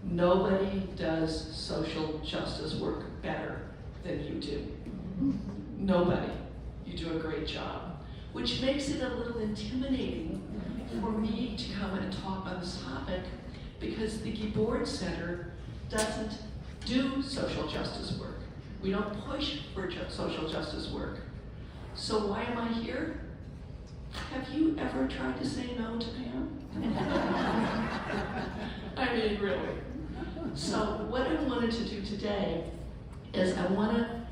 Nobody does social justice work better than you do. Nobody. You do a great job. Which makes it a little intimidating for me to come and talk on this topic, because the Guibord Center doesn't do social justice work. We don't push for social justice work. So why am I here? Have you ever tried to say no to Pam? I mean, really. So what I wanted to do today is I want to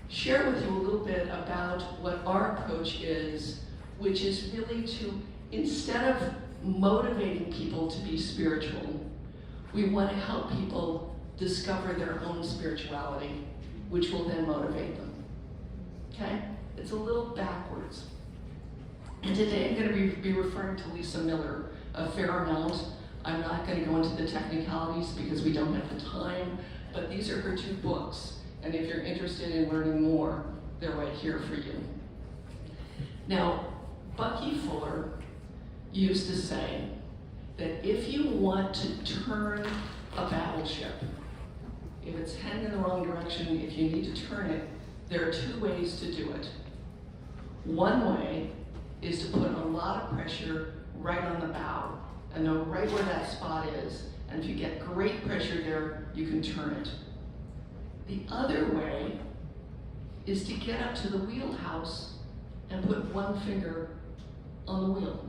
share with you a little bit about what our approach is, which is really to, instead of motivating people to be spiritual, we want to help people discover their own spirituality, which will then motivate them. Okay? It's a little backwards. And today I'm going to be referring to Lisa Miller a fair amount. I'm not going to go into the technicalities because we don't have the time, but these are her 2 books. And if you're interested in learning more, they're right here for you. Now, Bucky Fuller used to say that if you want to turn a battleship, if it's heading in the wrong direction, if you need to turn it, there are 2 ways to do it. One way is to put a lot of pressure right on the bow and know right where that spot is. And if you get great pressure there, you can turn it. The other way is to get up to the wheelhouse and put one finger on the wheel.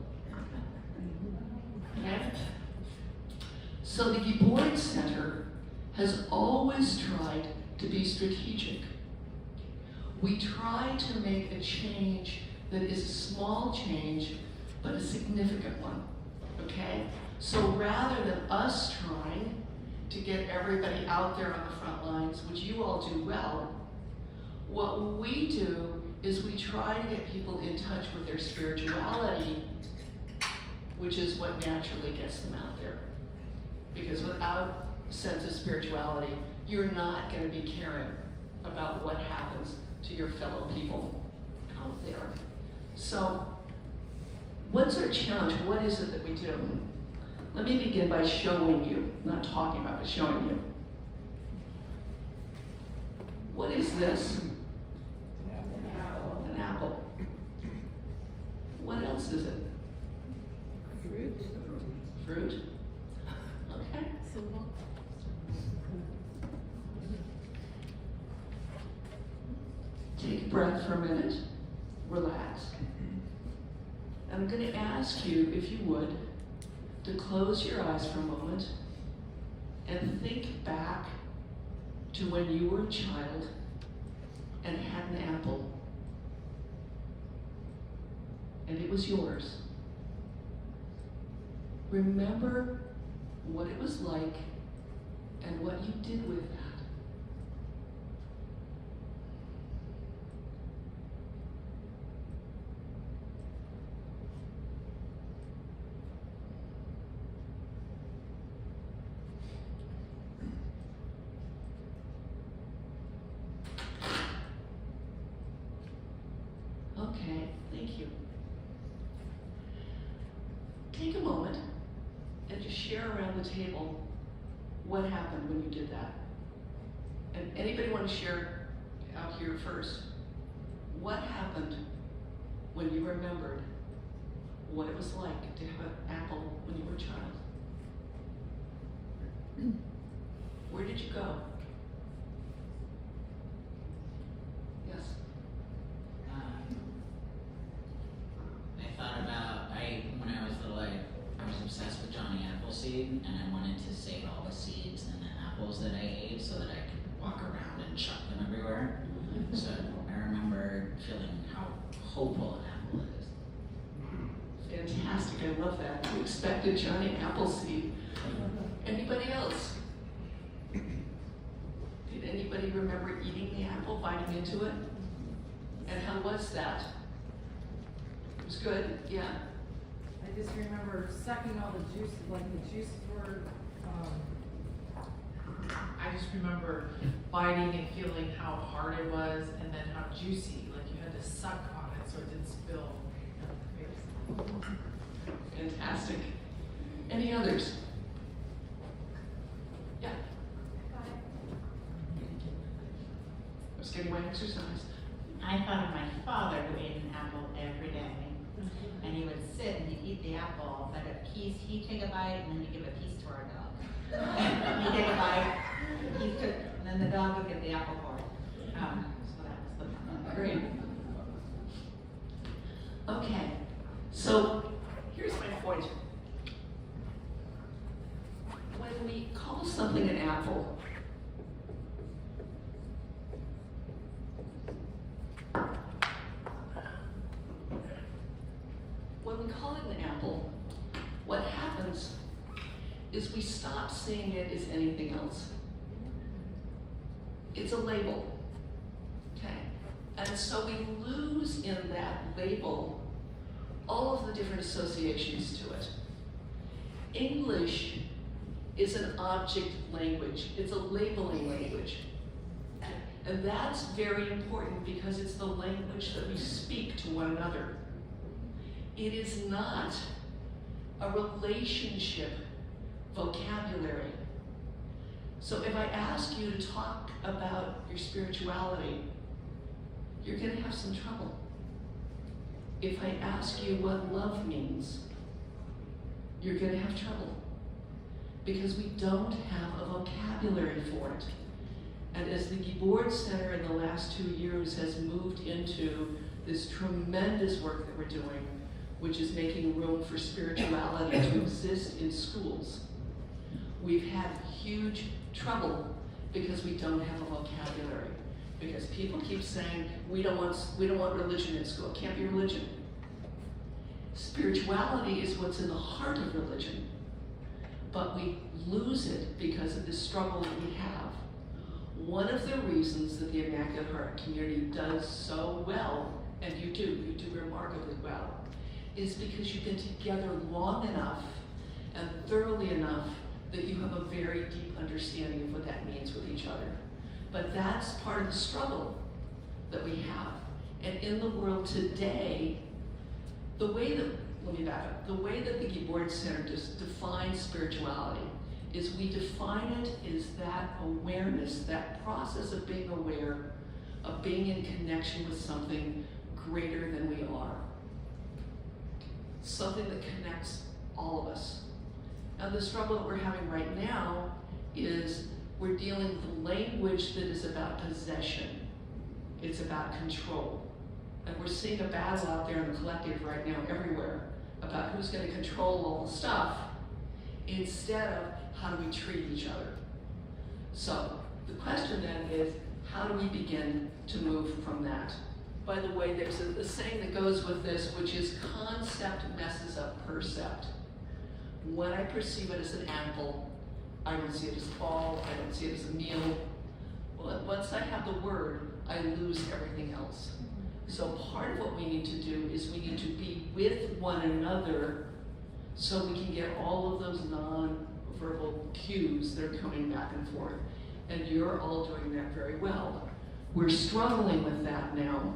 Okay? So the Guibord Center has always tried to be strategic. We try to make a change that is a small change, but a significant one, okay? So rather than us trying to get everybody out there on the front lines, which you all do well, what we do is we try to get people in touch with their spirituality, which is what naturally gets them out there. Because without a sense of spirituality, you're not going to be caring about what happens to your fellow people out there. So, what's our challenge? What is it that we do? Let me begin by showing you, not talking about, but showing you. What is this? An apple. What else is it? Fruit. Fruit? Okay. Symbol. Take a breath for a minute. Relax. I'm going to ask you, if you would, to close your eyes for a moment and think back to when you were a child and had an apple, and it was yours. Remember what it was like and what you did with that. Okay, thank you. Take a moment and just share around the table what happened when you did that. And anybody want to share out here first? What happened when you remembered what it was like to have an apple when you were a child? Where did you go? Yes. I thought about, when I was little, I was obsessed with Johnny Appleseed, and I wanted to save all the seeds and the apples that I ate so that I could walk around and chuck them everywhere. So I remember feeling how hopeful an apple is. Fantastic, I love that. You expected Johnny Appleseed. Anybody else? Did anybody remember eating the apple, biting into it? And how was that? It was good, yeah. I just remember sucking all the juice, like the juices were, I just remember biting and feeling how hard it was, and then how juicy, like you had to suck on it so it didn't spill. Fantastic. Any others? exercise. I thought of my father who ate an apple every day. And he would sit and he'd eat the apple, but he'd take a bite and then he'd give a piece to our dog. He'd take a bite, and then the dog would get the apple for it. So that was the plan. Great. Okay, so here's my point. When we call something an apple, what happens is we stop seeing it as anything else. It's a label, okay? And so we lose in that label all of the different associations to it. English is an object language. It's a labeling language. And that's very important because it's the language that we speak to one another. It is not a relationship vocabulary. So if I ask you to talk about your spirituality, you're going to have some trouble. If I ask you what love means, you're going to have trouble because we don't have a vocabulary for it. And as the Guibord Center in the last 2 years has moved into this tremendous work that we're doing, which is making room for spirituality to exist in schools, we've had huge trouble because we don't have a vocabulary. Because people keep saying, we don't want religion in school. It can't be religion. Spirituality is what's in the heart of religion. But we lose it because of the struggle that we have. One of the reasons that the Immaculate Heart community does so well, and you do remarkably well, is because you've been together long enough and thoroughly enough that you have a very deep understanding of what that means with each other. But that's part of the struggle that we have. And in the world today, the way that the Guibord Center defines spirituality is we define it as that awareness, that process of being aware, of being in connection with something greater than we are. Something that connects all of us. And the struggle that we're having right now is we're dealing with a language that is about possession. It's about control. And we're seeing a battle out there in the collective right now everywhere about who's going to control all the stuff instead of how do we treat each other. So the question then is, how do we begin to move from that? By the way, there's a saying that goes with this, which is concept messes up percept. When I perceive it as an apple, I don't see it as a ball, I don't see it as a meal. Well, once I have the word, I lose everything else. So part of what we need to do is we need to be with one another so we can get all of those non-verbal cues that are coming back and forth. And you're all doing that very well. We're struggling with that now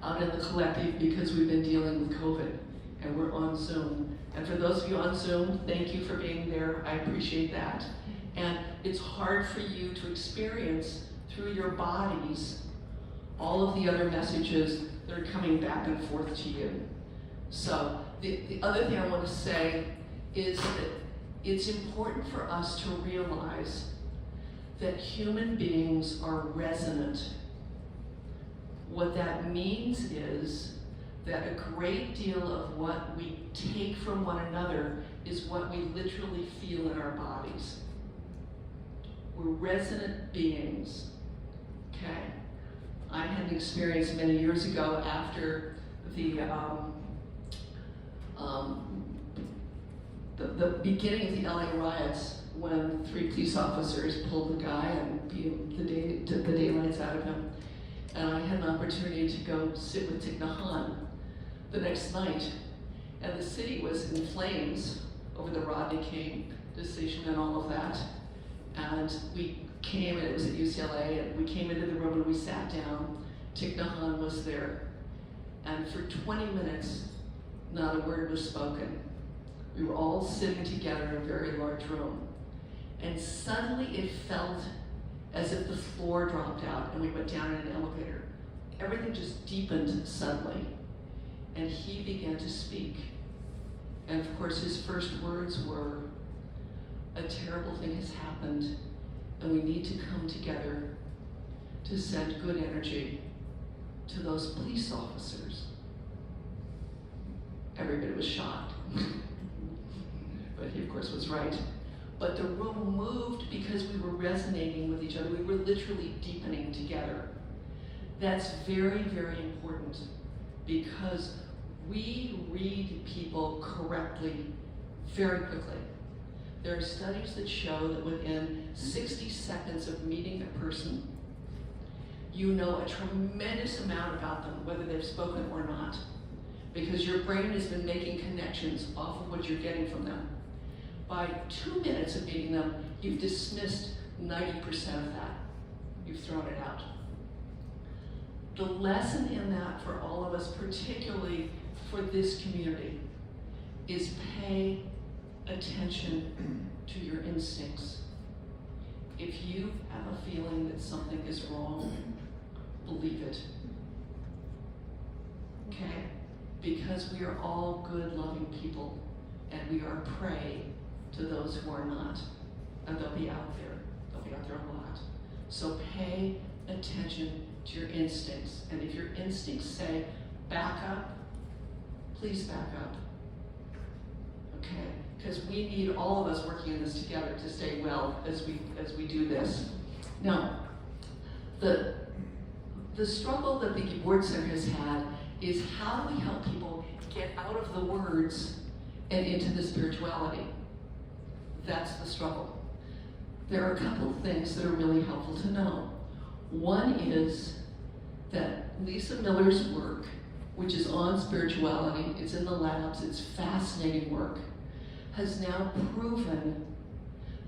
out in the collective because we've been dealing with COVID and we're on Zoom. And for those of you on Zoom, thank you for being there. I appreciate that. And it's hard for you to experience through your bodies all of the other messages that are coming back and forth to you. So the other thing I want to say is that it's important for us to realize that human beings are resonant. What that means is that a great deal of what we take from one another is what we literally feel in our bodies. We're resonant beings, okay? I had an experience many years ago after the beginning of the LA riots, when 3 police officers pulled the guy and took the daylights out of him. And I had an opportunity to go sit with Thich Nhat Hanh the next night. And the city was in flames over the Rodney King decision and all of that. And we came, and it was at UCLA, and we came into the room and we sat down. Thich Nhat Hanh was there. And for 20 minutes, not a word was spoken. We were all sitting together in a very large room. And suddenly it felt as if the floor dropped out and we went down in an elevator. Everything just deepened suddenly. And he began to speak. And of course, his first words were, a terrible thing has happened, and we need to come together to send good energy to those police officers. Everybody was shocked. But he, of course, was right. But the room moved because we were resonating with each other. We were literally deepening together. That's very, very important, because we read people correctly very quickly. There are studies that show that within 60 seconds of meeting a person, you know a tremendous amount about them, whether they've spoken or not, because your brain has been making connections off of what you're getting from them. By 2 minutes of meeting them, you've dismissed 90% of that. You've thrown it out. The lesson in that for all of us, particularly for this community, is pay attention to your instincts. If you have a feeling that something is wrong, believe it. Okay? Because we are all good, loving people, and we are prey to those who are not. And they'll be out there. They'll be out there a lot. So pay attention to your instincts. And if your instincts say, back up, please back up. Okay? Because we need all of us working on this together to stay well as we do this. Now, the struggle that the Guibord Center has had is, how do we help people get out of the words and into the spirituality? That's the struggle. There are a couple of things that are really helpful to know. One is that Lisa Miller's work, which is on spirituality, it's in the labs, it's fascinating work, has now proven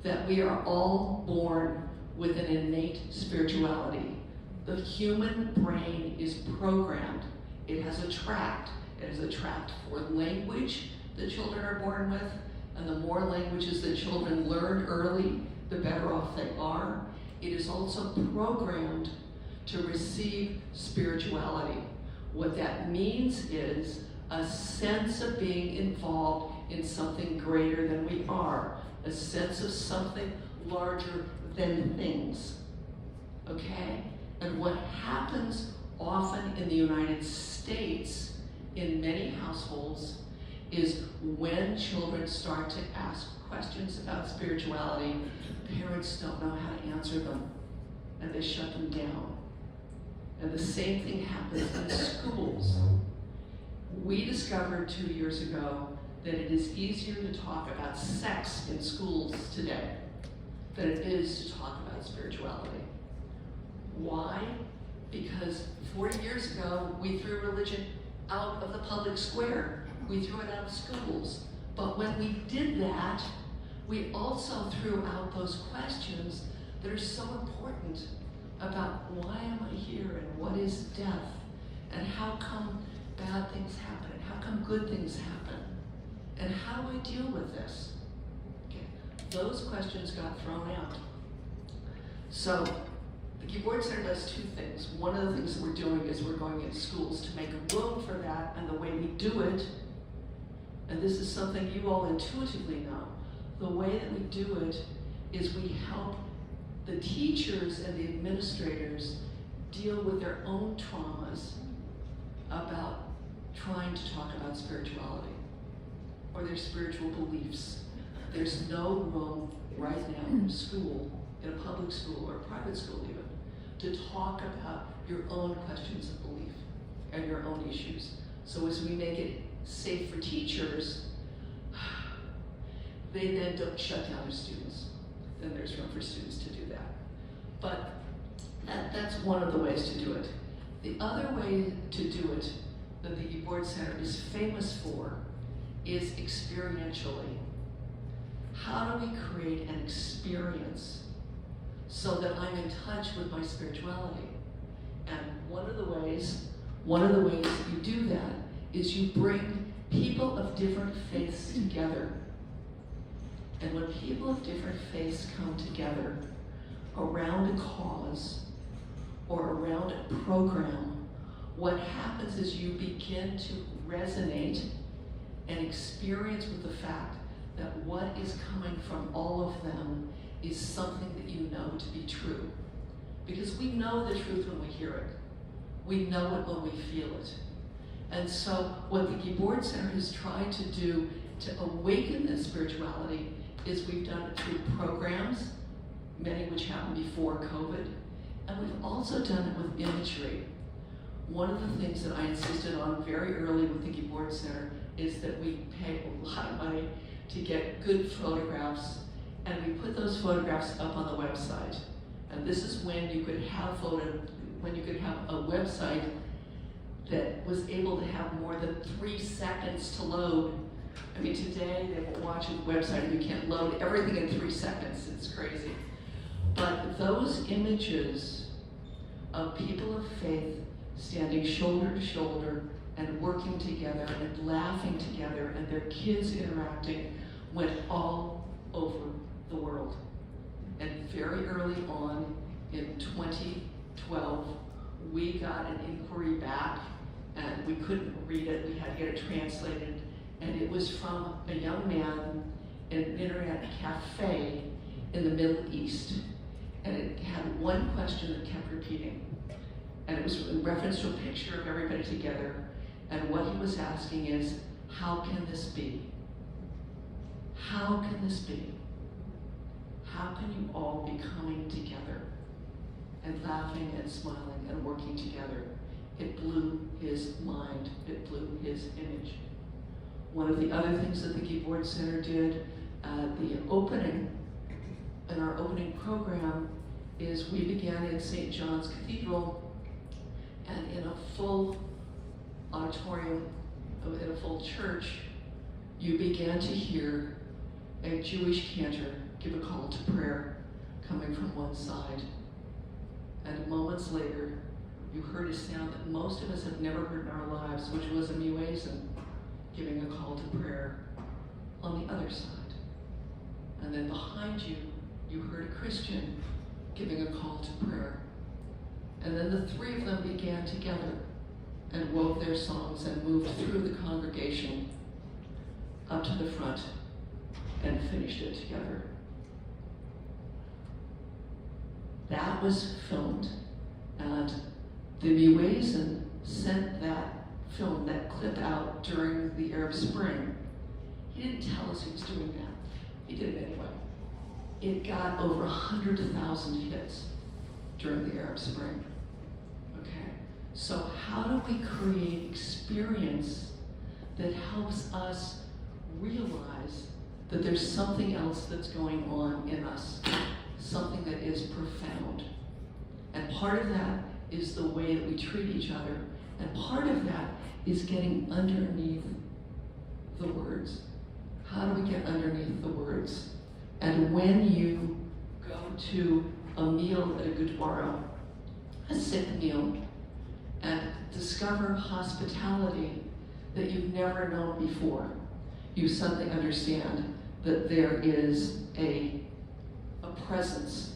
that we are all born with an innate spirituality. The human brain is programmed. It has a tract. It has a tract for language that children are born with, and the more languages that children learn early, the better off they are. It is also programmed to receive spirituality. What that means is a sense of being involved in something greater than we are, a sense of something larger than things, okay? And what happens often in the United States, in many households, is when children start to ask questions about spirituality, parents don't know how to answer them, and they shut them down. And the same thing happens in schools. We discovered 2 years ago that it is easier to talk about sex in schools today than it is to talk about spirituality. Why? Because 40 years ago, we threw religion out of the public square. We threw it out of schools. But when we did that, we also threw out those questions that are so important about why am I here, and what is death, and how come bad things happen, and how come good things happen, and how do I deal with this? Okay. Those questions got thrown out. So the Guibord Center does two things. One of the things that we're doing is we're going into schools to make room for that, and the way we do it, and this is something you all intuitively know, the way that we do it is we help the teachers and the administrators deal with their own traumas about trying to talk about spirituality or their spiritual beliefs. There's no room right now in school, in a public school or a private school even, to talk about your own questions of belief and your own issues. So as we make it safe for teachers, they then don't shut down their students. Then there's room for students to do that. But that's one of the ways to do it. The other way to do it that the Guibord Center is famous for is experientially. How do we create an experience so that I'm in touch with my spirituality? And one of the ways that you do that is you bring people of different faiths together. And when people of different faiths come together, around a cause or around a program, what happens is you begin to resonate and experience with the fact that what is coming from all of them is something that you know to be true. Because we know the truth when we hear it. We know it when we feel it. And so what the Guibord Center has tried to do to awaken this spirituality is we've done it through programs, many which happened before COVID, and we've also done it with imagery. One of the things that I insisted on very early with the Guibord Center is that we pay a lot of money to get good photographs, and we put those photographs up on the website. And this is when you could have a website that was able to have more than 3 seconds to load. I mean, today they will watch a website and you can't load everything in 3 seconds. It's crazy. But those images of people of faith standing shoulder to shoulder and working together and laughing together and their kids interacting went all over the world. And very early on in 2012, we got an inquiry back and we couldn't read it. We had to get it translated. And it was from a young man in an internet cafe in the Middle East. And it had one question that kept repeating. And it was in reference to a picture of everybody together. And what he was asking is, how can this be? How can this be? How can you all be coming together and laughing and smiling and working together? It blew his mind. It blew his image. One of the other things that the Guibord Center did, the opening, in our opening program, is we began in St. John's Cathedral, and in a full auditorium, in a full church, you began to hear a Jewish cantor give a call to prayer coming from one side. And moments later, you heard a sound that most of us have never heard in our lives, which was a muezzin giving a call to prayer on the other side. And then behind you, you heard a Christian giving a call to prayer. And then the three of them began together and wove their songs and moved through the congregation up to the front and finished it together. That was filmed, and the muezzin sent that film, that clip out during the Arab Spring. He didn't tell us he was doing that. He did it anyway. It got over 100,000 hits during the Arab Spring. Okay, so how do we create experience that helps us realize that there's something else that's going on in us, something that is profound? And part of that is the way that we treat each other, and part of that is getting underneath the words. How do we get underneath the words? And when you go to a meal at a Guibord, a sick meal, and discover hospitality that you've never known before, you suddenly understand that there is a presence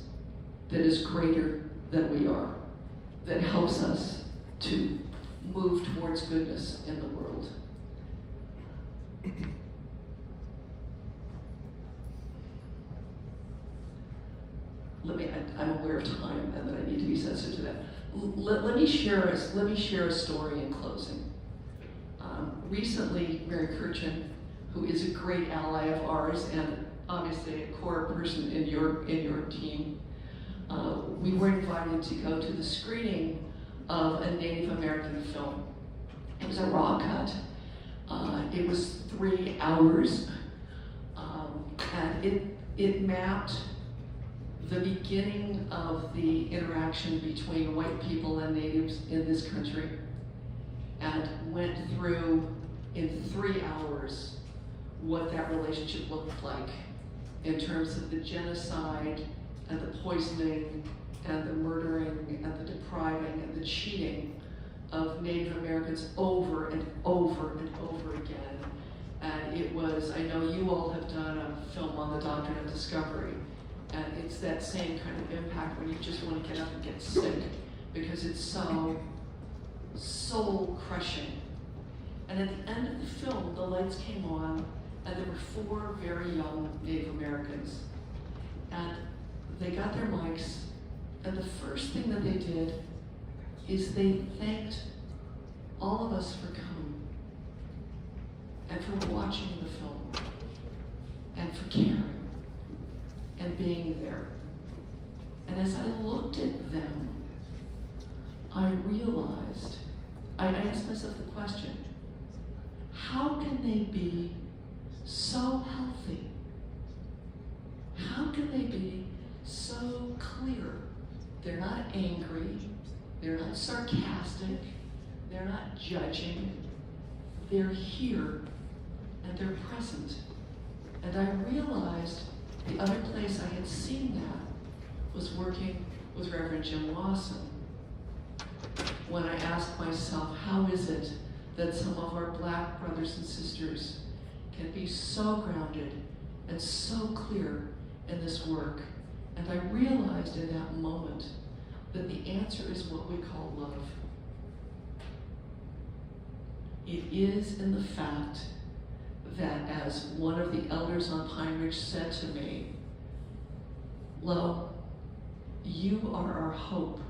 that is greater than we are, that helps us to move towards goodness in the world. I'm aware of time and that I need to be sensitive to that. Let me share a story in closing. Recently, Mary Kirchen, who is a great ally of ours and obviously a core person in your team, we were invited to go to the screening of a Native American film. It was a raw cut. It was 3 hours, and it mapped the beginning of the interaction between white people and natives in this country, and went through in 3 hours what that relationship looked like in terms of the genocide and the poisoning and the murdering and the depriving and the cheating of Native Americans over and over and over again. And it was, I know you all have done a film on the Doctrine of Discovery, And it's that same kind of impact when you just want to get up and get sick because it's so soul crushing. And at the end of the film, the lights came on, and there were 4 very young Native Americans. And they got their mics, and the first thing that they did is they thanked all of us for coming, and for watching the film, and for caring, and being there. And as I looked at them, I realized, I asked myself the question, how can they be so healthy? How can they be so clear? They're not angry, they're not sarcastic, they're not judging, they're here and they're present. And I realized the other place I had seen that was working with Reverend Jim Lawson. When I asked myself, how is it that some of our Black brothers and sisters can be so grounded and so clear in this work? And I realized in that moment that the answer is what we call love. It is in the fact that, as one of the elders on Pine Ridge said to me, Lo, you are our hope.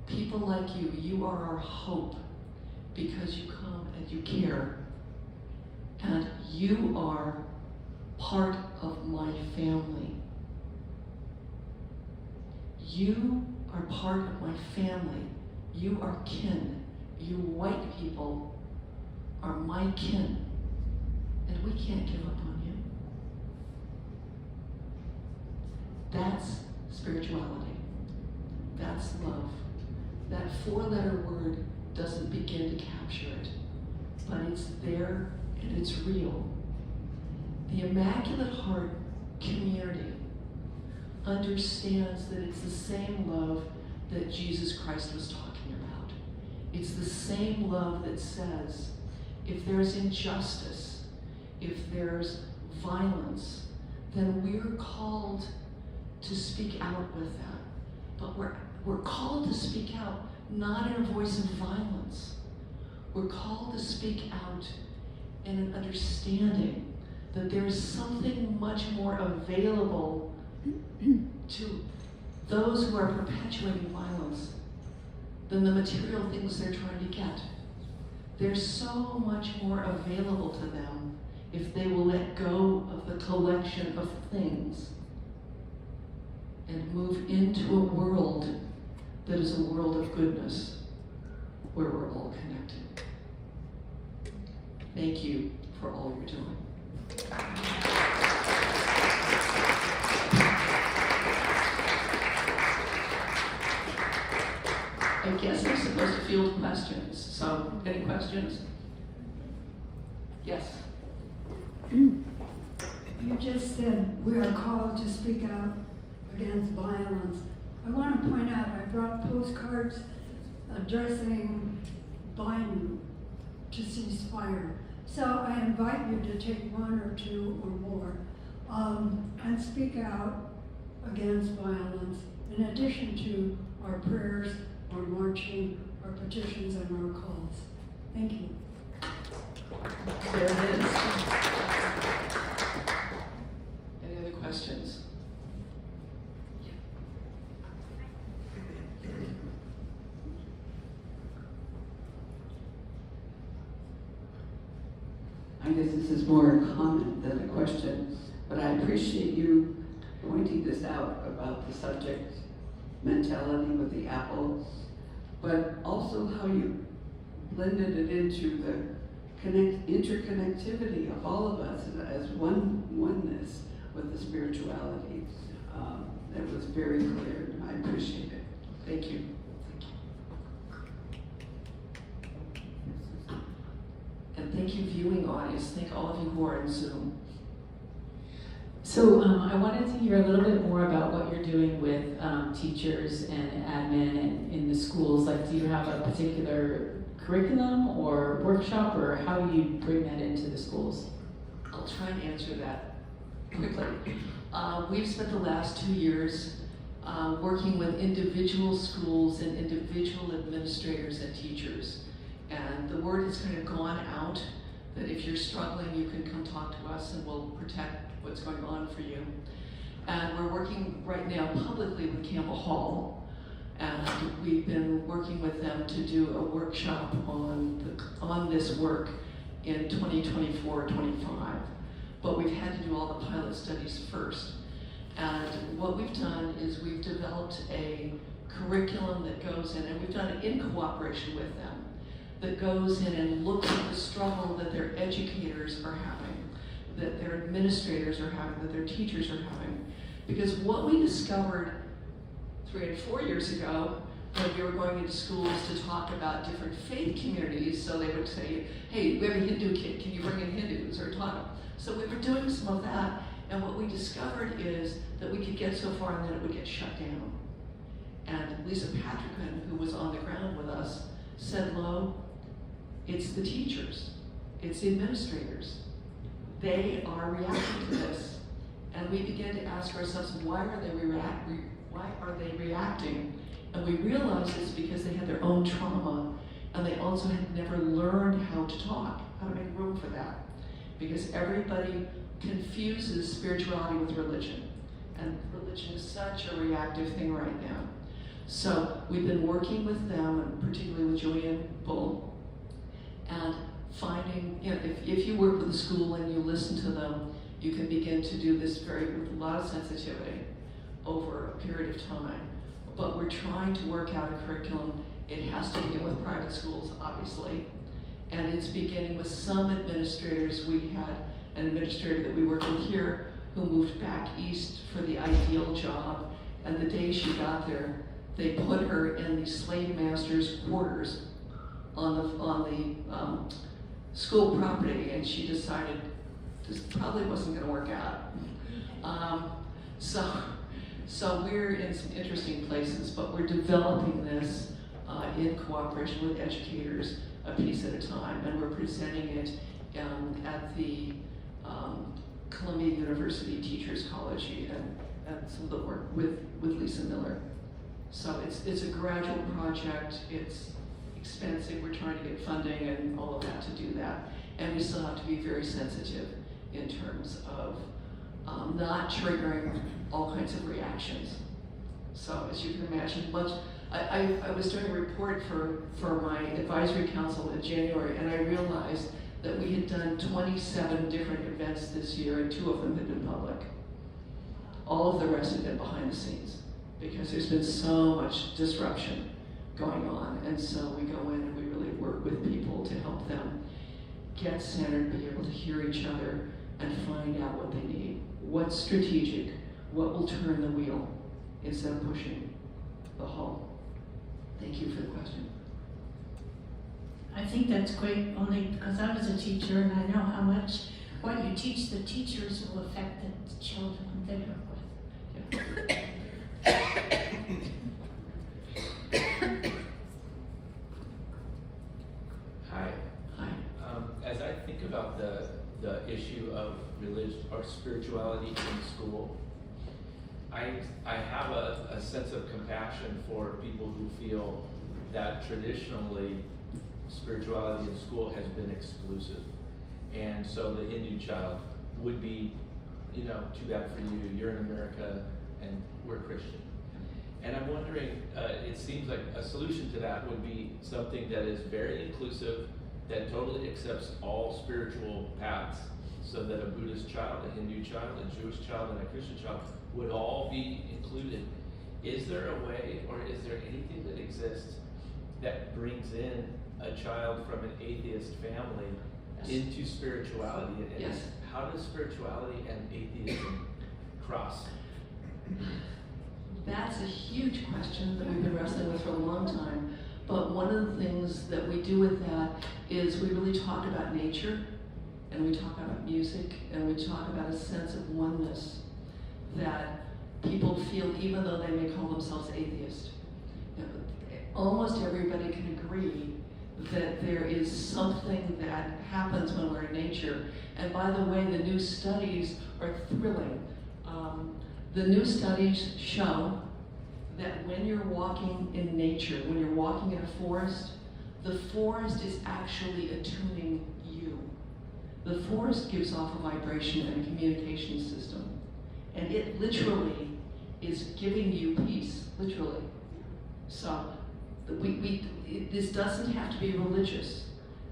People like you are our hope because you come and you care. And you are part of my family. You are part of my family. You are kin. You white people are my kin. And we can't give up on you. That's spirituality. That's love. That 4-letter word doesn't begin to capture it, but it's there and it's real. The Immaculate Heart community understands that it's the same love that Jesus Christ was talking about. It's the same love that says, if there's injustice, if there's violence, then we're called to speak out with that. But we're called to speak out not in a voice of violence. We're called to speak out in an understanding that there is something much more available to those who are perpetuating violence than the material things they're trying to get. There's so much more available to them if they will let go of the collection of things and move into a world that is a world of goodness, where we're all connected. Thank you for all you're doing. I guess I'm supposed to field questions, so any questions? Yes? You just said we are called to speak out against violence. I want to point out I brought postcards addressing Biden to cease fire. So I invite you to take 1 or 2 or more and speak out against violence, in addition to our prayers, our marching, our petitions, and our calls. Thank you. There it is. Any other questions? I guess this is more a comment than a question, but I appreciate you pointing this out about the subject mentality with the apple, but also how you blended it into the interconnectivity of all of us as oneness with the spirituality. That was very clear, and I appreciate it. Thank you. And thank you, viewing audience. Thank all of you who are in Zoom. So I wanted to hear a little bit more about what you're doing with teachers and admin and in the schools. Like, do you have a particular curriculum or workshop, or how do you bring that into the schools? I'll try and answer that quickly. We've spent the last 2 years working with individual schools and individual administrators and teachers. And the word has kind of gone out that if you're struggling, you can come talk to us and we'll protect what's going on for you. And we're working right now publicly with Campbell Hall, and we've been working with them to do a workshop on this work in 2024-25. But we've had to do all the pilot studies first. And what we've done is we've developed a curriculum that goes in, and we've done it in cooperation with them, that goes in and looks at the struggle that their educators are having, that their administrators are having, that their teachers are having. Because what we discovered 3 and 4 years ago, when we were going into schools to talk about different faith communities, so they would say, hey, we have a Hindu kid, can you bring in Hindus or talk? So we were doing some of that, and what we discovered is that we could get so far and then it would get shut down. And Lisa Patrickman, who was on the ground with us, said, Lo, it's the teachers, it's the administrators. They are reacting to this. And we began to ask ourselves, why are they reacting? And we realized it's because they had their own trauma, and they also had never learned how to talk, how to make room for that. Because everybody confuses spirituality with religion. And religion is such a reactive thing right now. So we've been working with them, and particularly with Julian Bull, and finding, if you work with a school and you listen to them, you can begin to do this with a lot of sensitivity over a period of time. But we're trying to work out a curriculum. It has to begin with private schools, obviously. And it's beginning with some administrators. We had an administrator that we worked with here who moved back east for the ideal job. And the day she got there, they put her in the slave master's quarters on the school property, and she decided this probably wasn't going to work out. So we're in some interesting places, but we're developing this in cooperation with educators, a piece at a time, and we're presenting it at the Columbia University Teachers College and some of the work with Lisa Miller. So it's a gradual project. It's expensive. We're trying to get funding and all of that to do that, and we still have to be very sensitive in terms of not triggering all kinds of reactions. So as you can imagine, I was doing a report for my advisory council in January, and I realized that we had done 27 different events this year, and 2 of them had been public. All of the rest had been behind the scenes, because there's been so much disruption going on. And so we go in and we really work with people to help them get centered, be able to hear each other, and find out what they need. What's strategic? What will turn the wheel instead of pushing the hull? Thank you for the question. I think that's great, only because I was a teacher and I know how much what you teach the teachers will affect the children they work with. Yeah. Hi. Hi. As I think about the issue of religion or spirituality in school, I have a sense of compassion for people who feel that traditionally spirituality in school has been exclusive. And so the Hindu child would be, too bad for you, you're in America and we're Christian. And I'm wondering, it seems like a solution to that would be something that is very inclusive, that totally accepts all spiritual paths, so that a Buddhist child, a Hindu child, a Jewish child, and a Christian child would all be included. Is there a way, or is there anything that exists that brings in a child from an atheist family into spirituality? And Yes. how does spirituality and atheism cross? That's a huge question that we've been wrestling with for a long time. But one of the things that we do with that is we really talk about nature, and we talk about music, and we talk about a sense of oneness that people feel even though they may call themselves atheist. Almost everybody can agree that there is something that happens when we're in nature. And by the way, the new studies are thrilling. The new studies show that when you're walking in nature, when you're walking in a forest, the forest is actually attuning you. The forest gives off a vibration and a communication system. And it literally is giving you peace, literally. So this doesn't have to be religious.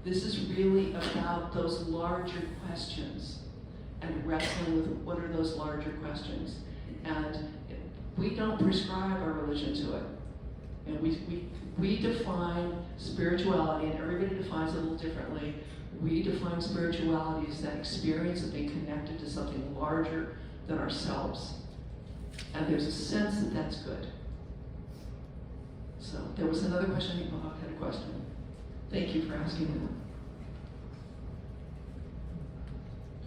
This is really about those larger questions and wrestling with what are those larger questions. And we don't prescribe our religion to it. And we define spirituality, and everybody defines it a little differently. We define spirituality as that experience of being connected to something larger than ourselves. And there's a sense that that's good. So there was another question. I think Bob had a question. Thank you for asking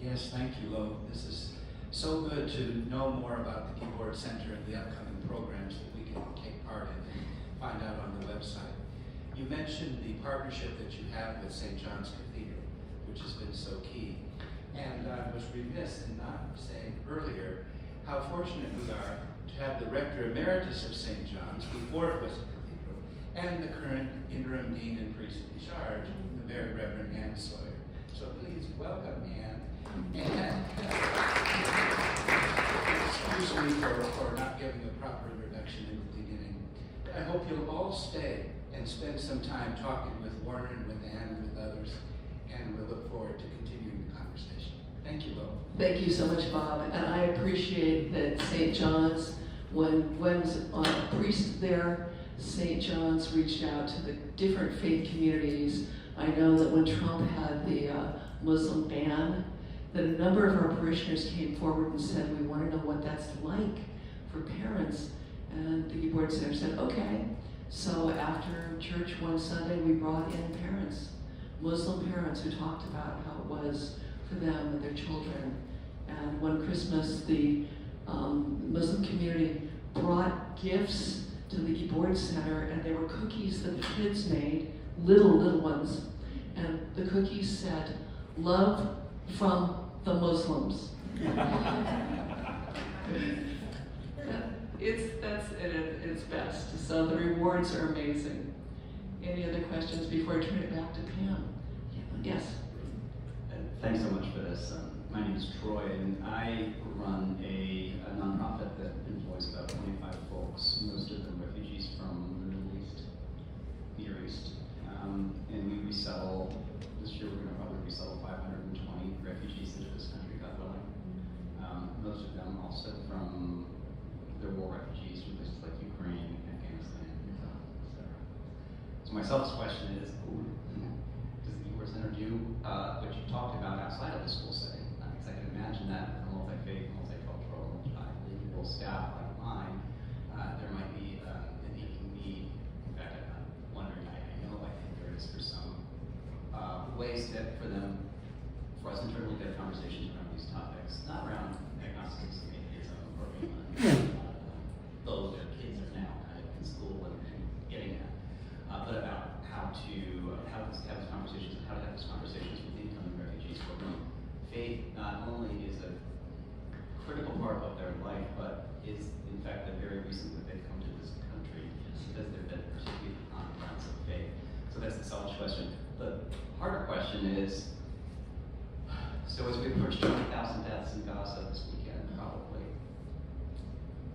that. Yes, thank you, Lo. This is so good to know more about the Guibord Center and the upcoming programs that we can take part in and find out on the website. You mentioned the partnership that you have with St. John's Cathedral, which has been so key. And I was remiss in not saying earlier how fortunate we are to have the Rector Emeritus of St. John's, before it was a cathedral, and the current interim dean and priest in charge, the very Reverend Ann Sawyer. So please welcome Ann. And excuse me for not giving a proper introduction in the beginning. I hope you'll all stay and spend some time talking with Warren and with Ann and with others, and we'll look forward to continuing the conversation. Thank you, Lo. Thank you so much, Bob. And I appreciate that St. John's, when was a priest there, St. John's reached out to the different faith communities. I know that when Trump had the Muslim ban, that a number of our parishioners came forward and said, we want to know what that's like for parents. And the Guibord Center said, okay. So after church one Sunday, we brought in parents, Muslim parents who talked about how it was for them and their children. And one Christmas, the Muslim community brought gifts to the Guibord Center, and they were cookies that the kids made, little ones. And the cookies said, love from the Muslims. That's at its best. So the rewards are amazing. Any other questions before I turn it back to Pam? Yes. Thanks so much for this. My name is Troy, and I run a nonprofit that employs about 25 folks, most of them refugees from the Middle East, Near East. And we resettle, this year we're going to probably resettle 520 refugees into this country, God willing. Most of them also from the war refugees from places like Ukraine, Afghanistan, etc. So my selfish question is, does the Guibord Center do what you talked about outside of the school setting? Because I can imagine that for multi-faith, multicultural, multilingual staff like mine, there might be an aching need. In fact, I'm wondering, I know I think there is for some ways that for us internally to have conversations around these topics, not around agnosticism, atheism, or those that kids are now kind of in school and getting at, but about how to have these conversations and how to have these conversations with incoming refugees for whom faith not only is a critical part of their life, but is in fact the very reason that they've come to this country, because they've been persecuted on grounds of faith. So that's the selfish question. The harder question is, so as we approach 20,000 deaths in Gaza this weekend, probably,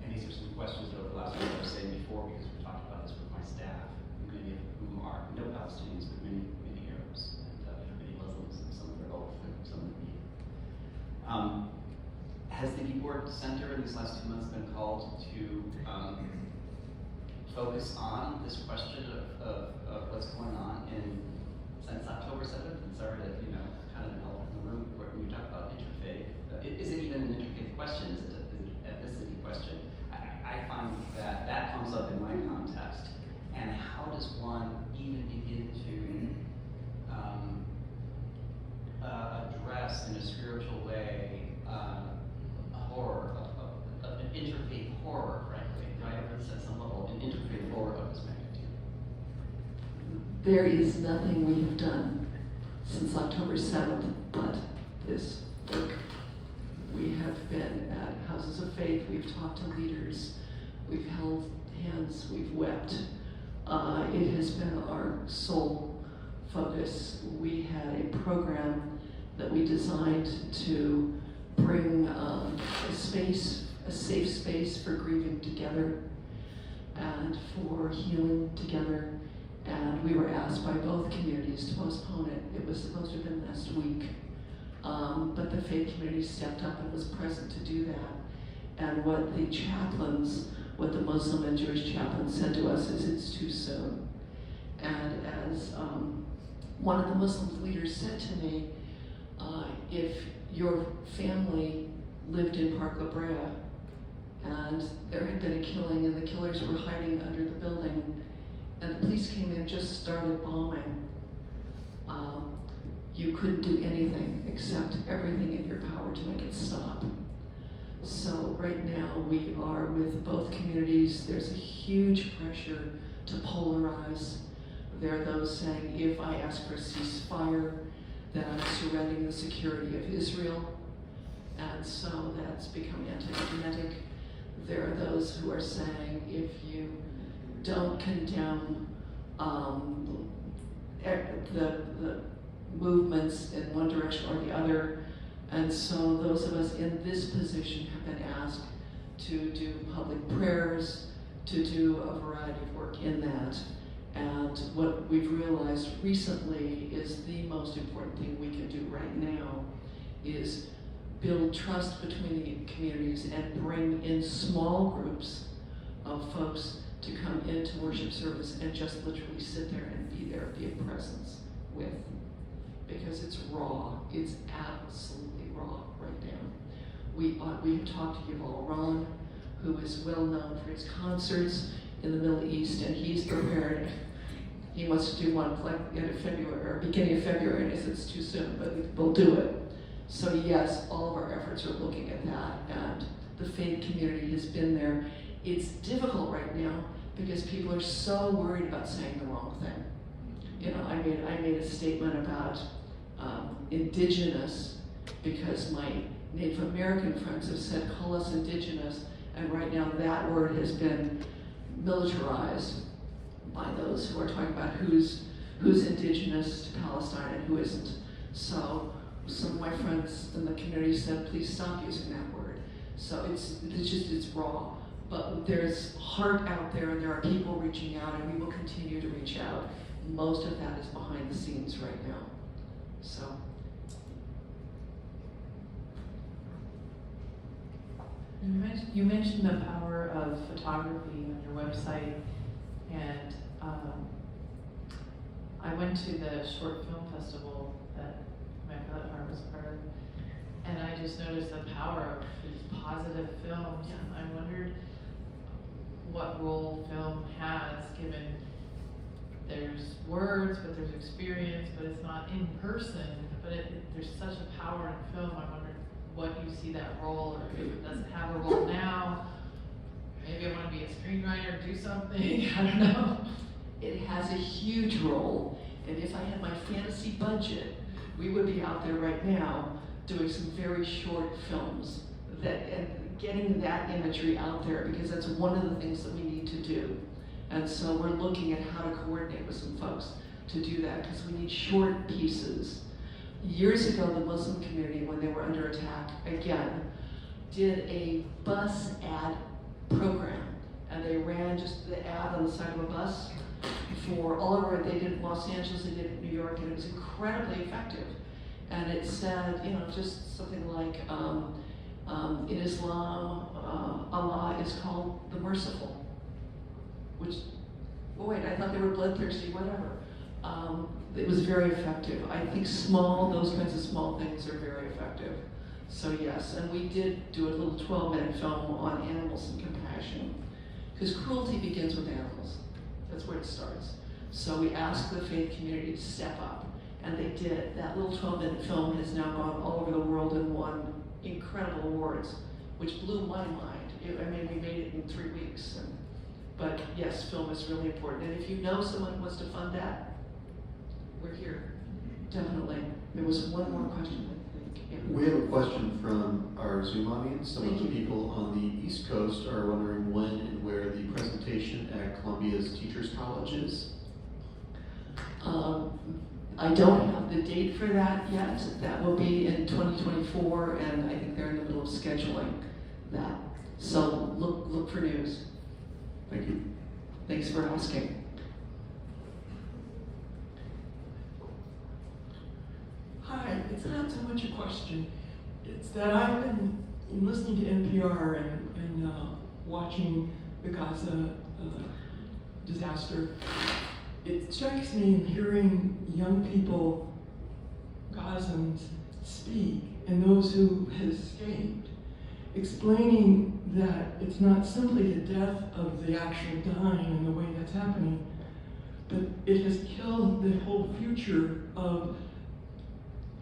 and these are some questions that over the last week I was saying before, because we talked about this with my staff, many of whom are no Palestinians, but many Arabs, and many Muslims, and some of them are both, and some of them neither. Has the Guibord Center in these last 2 months been called to focus on this question of what's going on since October 7th? And sorry to, kind of an elephant in the room when you talk about interfaith. Is it even an interfaith question? Is it an ethnicity question? I find that comes up in my context. And how does one even begin to address in a spiritual way horror, an interfaith horror, frankly, right? Or at some level, an interfaith horror of this magnitude. there is nothing we have done since October 7th but this work. We have been at houses of faith, we've talked to leaders, we've held hands, we've wept. It has been our sole focus. We had a program that we designed to bring a safe space for grieving together and for healing together. And we were asked by both communities to postpone it. It was supposed to have been last week. But the faith community stepped up and was present to do that. And what the chaplains, what the Muslim and Jewish chaplains said to us is it's too soon. And as one of the Muslim leaders said to me, if your family lived in Park La Brea and there had been a killing and the killers were hiding under the building and the police came in and just started bombing, you couldn't do anything except everything in your power to make it stop. So right now we are with both communities. There's a huge pressure to polarize. There are those saying, if I ask for a ceasefire, then I'm surrendering the security of Israel. And so that's become anti-Semitic. There are those who are saying, if you don't condemn the movements in one direction or the other. And so those of us in this position have been asked to do public prayers, to do a variety of work in that. And what we've realized recently is the most important thing we can do right now is build trust between the communities and bring in small groups of folks to come into worship service and just literally sit there and be there, be a presence with. Because it's raw, it's absolutely raw right now. We have talked to Yuval Ron, who is well known for his concerts in the Middle East, and he's prepared. He wants to do one like end of February or beginning of February, and he says it's too soon, but we'll do it. So yes, all of our efforts are looking at that, and the faith community has been there. It's difficult right now because people are so worried about saying the wrong thing. You know, I made a statement about indigenous because my Native American friends have said, call us indigenous, and right now that word has been militarized by those who are talking about who's indigenous to Palestine and who isn't. So some of my friends in the community said, please stop using that word. So it's raw. But there's heart out there and there are people reaching out and we will continue to reach out. Most of that is behind the scenes right now. So. You mentioned the power of photography on your website, and I went to the short film festival that Immaculate was part of, and I just noticed the power of these positive films. Yeah. And I wondered what role film has, given there's words, but there's experience, but it's not in person, but there's such a power in film. I wondered what you see that role, or if it doesn't have a role now. Maybe I want to be a screenwriter, do something, I don't know. It has a huge role, and if I had my fantasy budget, we would be out there right now doing some very short films and getting that imagery out there, because that's one of the things that we need to do. And so we're looking at how to coordinate with some folks to do that, because we need short pieces. Years ago, the Muslim community, when they were under attack, again, did a bus ad program. And they ran just the ad on the side of a bus for all over. They did it in Los Angeles, they did it in New York, and it was incredibly effective. And it said, you know, just something like, in Islam, Allah is called the Merciful. Which, oh wait, I thought they were bloodthirsty, whatever. It was very effective. I think those kinds of small things are very effective. So yes, and we did do a little 12-minute film on animals and compassion. Because cruelty begins with animals. That's where it starts. So we asked the faith community to step up, and they did. That little 12-minute film has now gone all over the world and won incredible awards, which blew my mind. I mean, we made it in 3 weeks. But yes, film is really important. And if you know someone who wants to fund that, we're here, definitely. There was one more question, I think. Yeah. We have a question from our Zoom audience. Some Thank of the you. people on the East Coast are wondering when and where the presentation at Columbia's Teachers College is. I don't have the date for that yet. That will be in 2024, and I think they're in the middle of scheduling that. So look for news. Thank you. Thanks for asking. Hi, it's not so much a question. It's that I've been listening to NPR and watching the Gaza disaster. It strikes me in hearing young people, Gazans, speak, and those who have escaped, explaining that it's not simply the death of the actual dying and the way that's happening, but it has killed the whole future of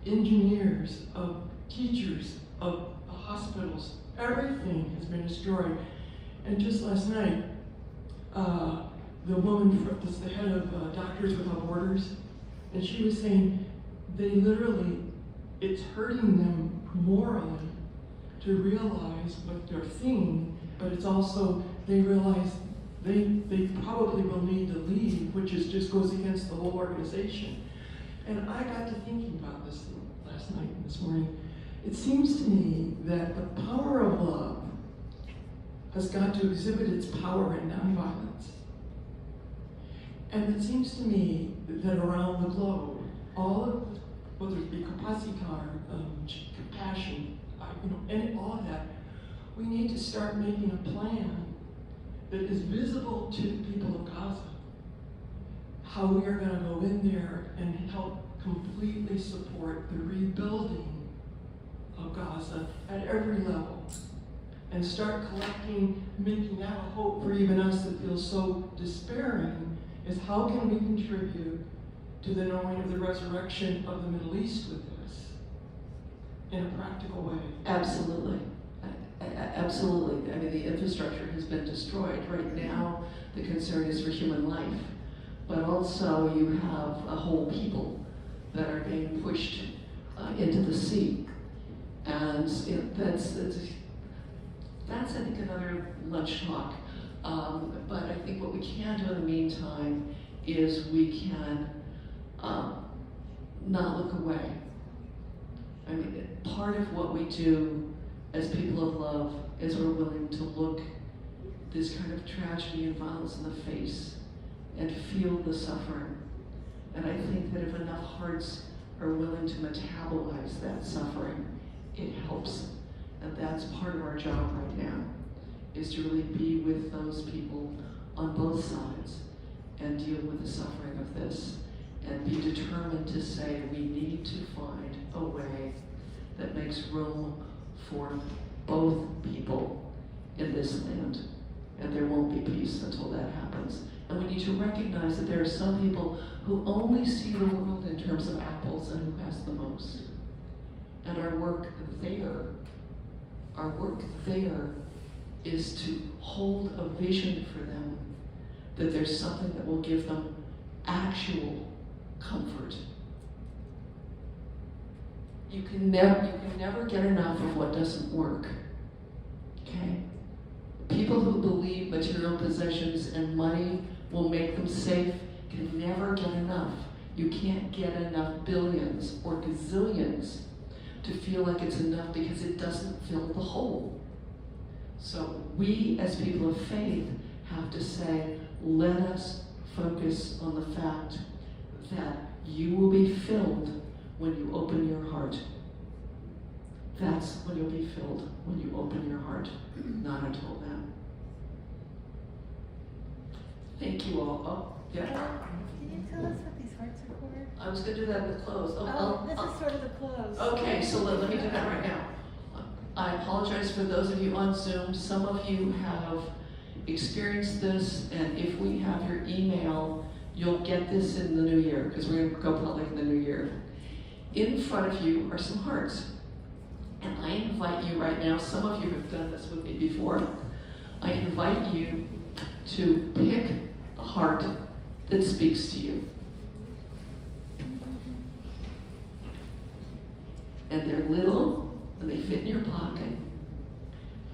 engineers, of teachers, of hospitals. Everything has been destroyed. And just last night, the woman that's the head of Doctors Without Borders, and she was saying they literally, it's hurting them morally to realize what they're seeing, but it's also, they realize they probably will need to leave, which just goes against the whole organization. And I got to thinking about this last night and this morning. It seems to me that the power of love has got to exhibit its power in nonviolence. And it seems to me that around the globe, all of, whether it be Kapasitar, compassion, and all of that, we need to start making a plan that is visible to the people of Gaza. How we are going to go in there and help completely support the rebuilding of Gaza at every level. And start collecting, making that a hope for even us that feel so despairing, is how can we contribute to the knowing of the resurrection of the Middle East with this in a practical way? Absolutely. Absolutely. I mean, the infrastructure has been destroyed. Right now, the concern is for human life. But also, you have a whole people that are being pushed into the sea. And that's I think, another lunch talk. But I think what we can do in the meantime is we can not look away. I mean, part of what we do as people of love is we're willing to look this kind of tragedy and violence in the face and feel the suffering. And I think that if enough hearts are willing to metabolize that suffering, it helps. And that's part of our job right now, is to really be with those people on both sides and deal with the suffering of this and be determined to say we need to find a way that makes room for both people in this land. And there won't be peace until that happens. And we need to recognize that there are some people who only see the world in terms of apples and who has the most. And our work there is to hold a vision for them, that there's something that will give them actual comfort. You can never get enough of what doesn't work, okay? People who believe material possessions and money will make them safe can never get enough. You can't get enough billions or gazillions to feel like it's enough because it doesn't fill the hole. So we as people of faith have to say, let us focus on the fact that you will be filled when you open your heart. That's when you'll be filled, when you open your heart, not until then. Thank you all. Oh, yeah. Can you tell us what these hearts are for? I was going to do that at the close. This is sort of the close. Okay, so let me do that right now. I apologize for those of you on Zoom. Some of you have experienced this, and if we have your email, you'll get this in the new year, because we're going to go public in the new year. In front of you are some hearts. And I invite you right now, some of you have done this with me before, I invite you to pick a heart that speaks to you. And they're little, and they fit in your pocket.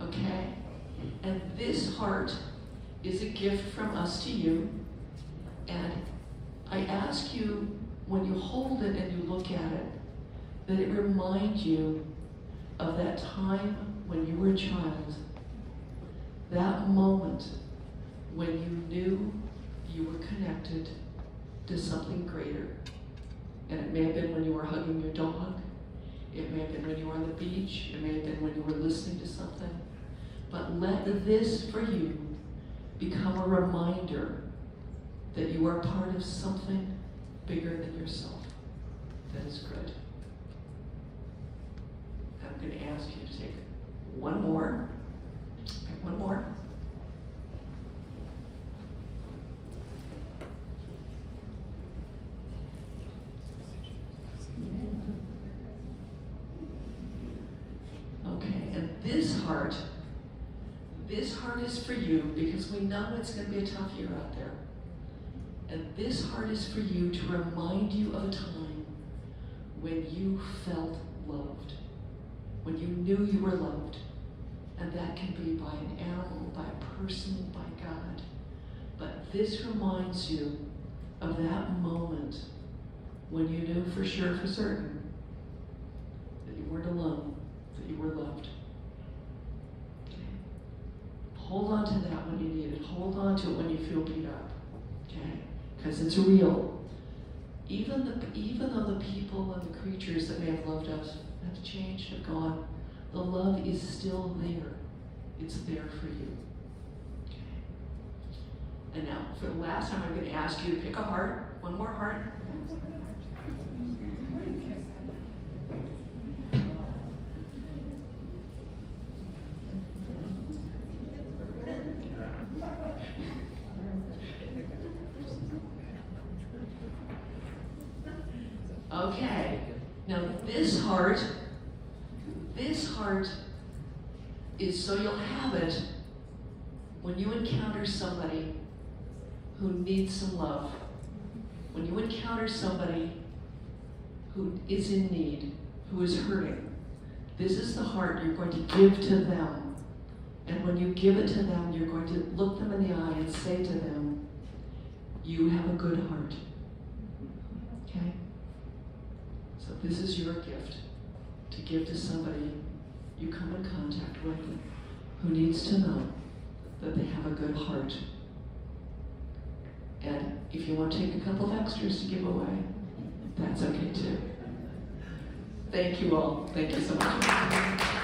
Okay? And this heart is a gift from us to you. And I ask you, when you hold it and you look at it, that it reminds you of that time when you were a child, that moment when you knew you were connected to something greater. And it may have been when you were hugging your dog, it may have been when you were on the beach, it may have been when you were listening to something. But let this for you become a reminder that you are part of something bigger than yourself. That is good. I'm going to ask you to take one more. Okay, one more. Okay, and this heart is for you because we know it's going to be a tough year out there. And this heart is for you to remind you of a time when you felt loved, when you knew you were loved. And that can be by an animal, by a person, by God. But this reminds you of that moment when you knew for sure, for certain, that you weren't alone, that you were loved. Hold on to that when you need it. Hold on to it when you feel beat up. Okay? Because it's real. Even though the people and the creatures that may have loved us have changed, have gone, the love is still there. It's there for you. Okay? And now, for the last time, I'm going to ask you to pick a heart. One more heart. Okay, now this heart is so you'll have it when you encounter somebody who needs some love, when you encounter somebody who is in need, who is hurting. This is the heart you're going to give to them. And when you give it to them, you're going to look them in the eye and say to them, you have a good heart. Okay? So this is your gift to give to somebody you come in contact with who needs to know that they have a good heart. And if you want to take a couple of extras to give away, that's okay too. Thank you all. Thank you so much.